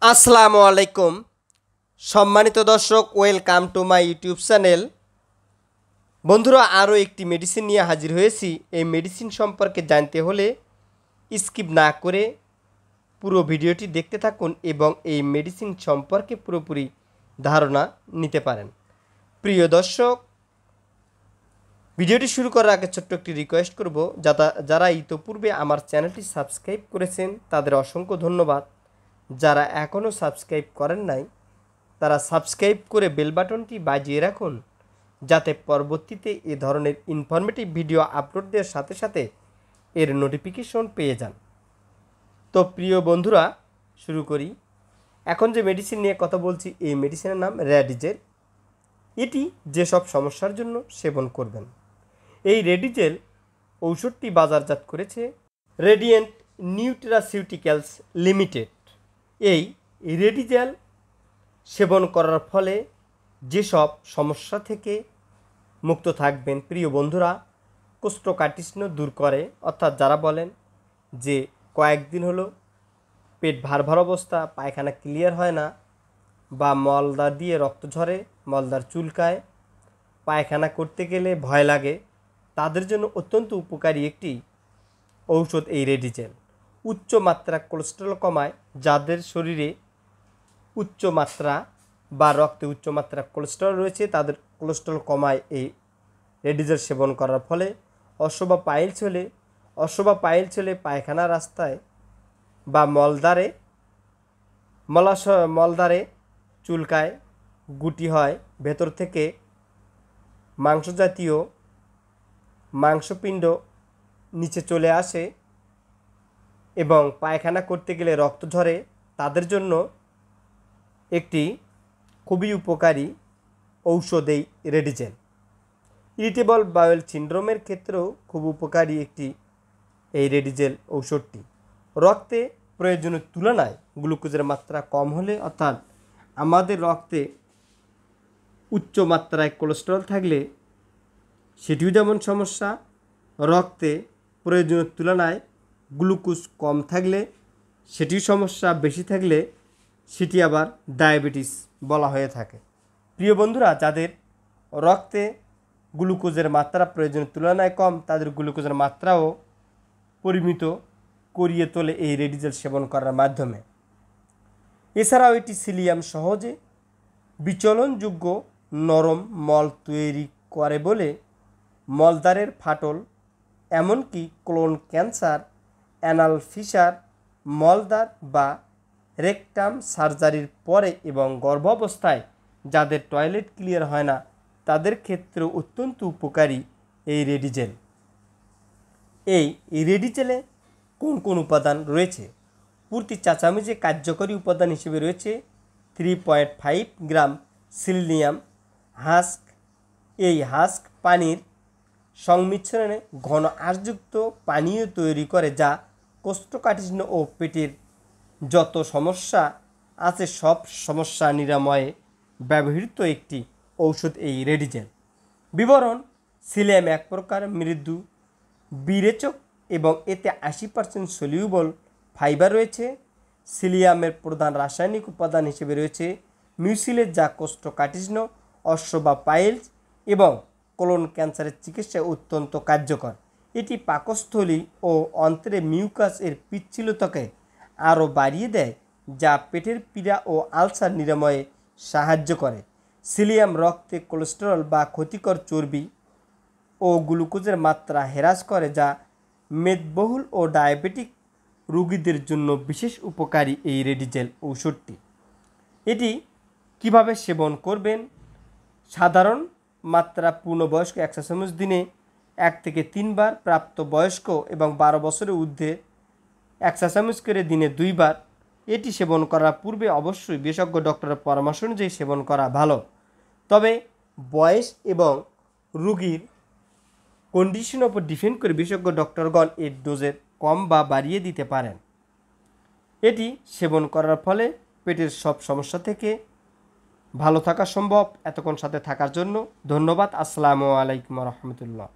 আসসালামু আলাইকুম সম্মানিত দর্শক, welcome to my YouTube channel. বন্ধুরা, আরও একটি মেডিসিন নিয়ে হাজির হয়েছি। এই মেডিসিন সম্পর্কে জানতে হলে স্কিপ না করে পুরো ভিডিওটি দেখতে থাকুন এবং এই মেডিসিন সম্পর্কে পুরোপুরি ধারণা নিতে পারেন। প্রিয় দর্শক, ভিডিওটি শুরু করার আগে ছোট্ট একটি রিকোয়েস্ট করব, যারা ইতোপূর্বে আমার চ্যানেলটি সাবস্ক্রাইব করেছেন তাদের অসংখ্য ধন্যবাদ। যারা এখনও সাবস্ক্রাইব করেন নাই তারা সাবস্ক্রাইব করে বেল বাটনটি বাজিয়ে রাখুন, যাতে পরবর্তীতে এ ধরনের ইনফরমেটিভ ভিডিও আপলোড দেওয়ার সাথে সাথে এর নোটিফিকেশন পেয়ে যান। তো প্রিয় বন্ধুরা, শুরু করি। এখন যে মেডিসিন নিয়ে কথা বলছি, এই মেডিসিনের নাম রেডিজেল। এটি যেসব সমস্যার জন্য সেবন করবেন। এই রেডিজেল ঔষধটি বাজারজাত করেছে রেডিয়েন্ট নিউট্রাসিউটিক্যালস লিমিটেড। এই রেডিজেল সেবন করার ফলে যেসব সমস্যা থেকে মুক্ত থাকবেন প্রিয় বন্ধুরা, কোষ্ঠকাঠিন্য দূর করে। অর্থাৎ যারা বলেন যে কয়েকদিন হলো পেট ভার ভার অবস্থা, পায়খানা ক্লিয়ার হয় না, বা মলদার দিয়ে রক্ত ঝরে, মলদার চুলকায়, পায়খানা করতে গেলে ভয় লাগে, তাদের জন্য অত্যন্ত উপকারী একটি ঔষধ এই রেডিজেল। উচ্চ মাত্রা কোলেস্টেরল কমায়। যাদের শরীরে উচ্চ মাত্রা বা রক্তে উচ্চ মাত্রা কোলেস্টেরল রয়েছে, তাদের কোলেস্টেরল কমায় এই রেডিজেল সেবন করার ফলে। অসবা পাইলস হলে পায়খানা রাস্তায় বা মলদারে চুলকায়, গুটি হয়, ভেতর থেকে মাংসজাতীয় মাংসপিণ্ড নিচে চলে আসে এবং পায়খানা করতে গেলে রক্ত ঝরে, তাদের জন্য একটি খুবই উপকারী ঔষধ এই রেডিজেল। ইরিটেবল বাউল সিনড্রোমের ক্ষেত্রেও খুব উপকারী একটি এই রেডিজেল ঔষধটি। রক্তে প্রয়োজনের তুলনায় গ্লুকোজের মাত্রা কম হলে, অর্থাৎ আমাদের রক্তে উচ্চ মাত্রায় কোলেস্টেরল থাকলে সেটিও যেমন সমস্যা, রক্তে প্রয়োজনের তুলনায় গ্লুকোজ কম থাকলে সেটিও সমস্যা, বেশি থাকলে সেটি আবার ডায়াবেটিস বলা হয়ে থাকে। প্রিয় বন্ধুরা, যাদের রক্তে গ্লুকোজের মাত্রা প্রয়োজনের তুলনায় কম, তাদের গ্লুকোজের মাত্রাও পরিমিত করিয়ে তোলে এই রেডিজেল সেবন করার মাধ্যমে। এছাড়াও এটি সিলিয়াম সহজে বিচলনযোগ্য নরম মল তৈরি করে বলে মলদ্বারের ফাটল, এমনকি কোলন ক্যান্সার, অ্যানাল ফিসার, মলদ্বার বা রেকটাম সার্জারির পরে এবং গর্ভাবস্থায় যাদের টয়লেট ক্লিয়ার হয় না, তাদের ক্ষেত্রেও অত্যন্ত উপকারী এই রেডিজেল। এই রেডিজেলে কোন কোন উপাদান রয়েছে? প্রতি চা চামচে কার্যকরী উপাদান হিসেবে রয়েছে 3.5 গ্রাম সিলিনিয়াম হাস্ক। এই হাস্ক পানির সংমিশ্রণে ঘন আঁশযুক্ত পানীয় তৈরি করে, যা কোষ্ঠকাঠিন্য ও পেটের যত সমস্যা আছে সব সমস্যা নিরাময়ে ব্যবহৃত একটি ঔষধ এই রেডিজেল। বিবরণ: সিলিয়াম এক প্রকার মৃদু বিরেচক এবং এতে 80% সলিউবল ফাইবার রয়েছে। সিলিয়ামের প্রধান রাসায়নিক উপাদান হিসেবে রয়েছে মিউসিলেট, যা কোষ্ঠকাঠিন্য, অশ্ব বা পাইলস এবং কোলন ক্যান্সারের চিকিৎসায় অত্যন্ত কার্যকর। এটি পাকস্থলী ও অন্ত্রে মিউকাস এর পিচ্ছিলতাকে আরও বাড়িয়ে দেয়, যা পেটের পীড়া ও আলসার নিরাময়ে সাহায্য করে। সিলিয়াম রক্তে কোলেস্টেরল বা ক্ষতিকর চর্বি ও গ্লুকোজের মাত্রা হ্রাস করে, যা মেদবহুল ও ডায়াবেটিক রোগীদের জন্য বিশেষ উপকারী এই রেডিজেল ঔষধটি। এটি কিভাবে সেবন করবেন? সাধারণ মাত্রা পূর্ণবয়স্ক 1 চামচ দিনে 1 থেকে 3 বার, প্রাপ্তবয়স্ক এবং 12 বছরের ঊর্ধ্বে 1 চামচ করে দিনে 2 বার। এটি সেবন করার পূর্বে অবশ্যই বিশেষজ্ঞ ডক্টরের পরামর্শ অনুযায়ী সেবন করা ভালো। তবে বয়স এবং রোগীর কন্ডিশনের উপর ডিপেন্ড করে বিশেষজ্ঞ ডক্টরগণ এর ডোজের কম বা বাড়িয়ে দিতে পারেন। এটি সেবন করার ফলে পেটের সব সমস্যা থেকে ভালো থাকা সম্ভব। এতক্ষণ সাথে থাকার জন্য ধন্যবাদ। আসসালামু আলাইকুম রহমতুল্লাহ।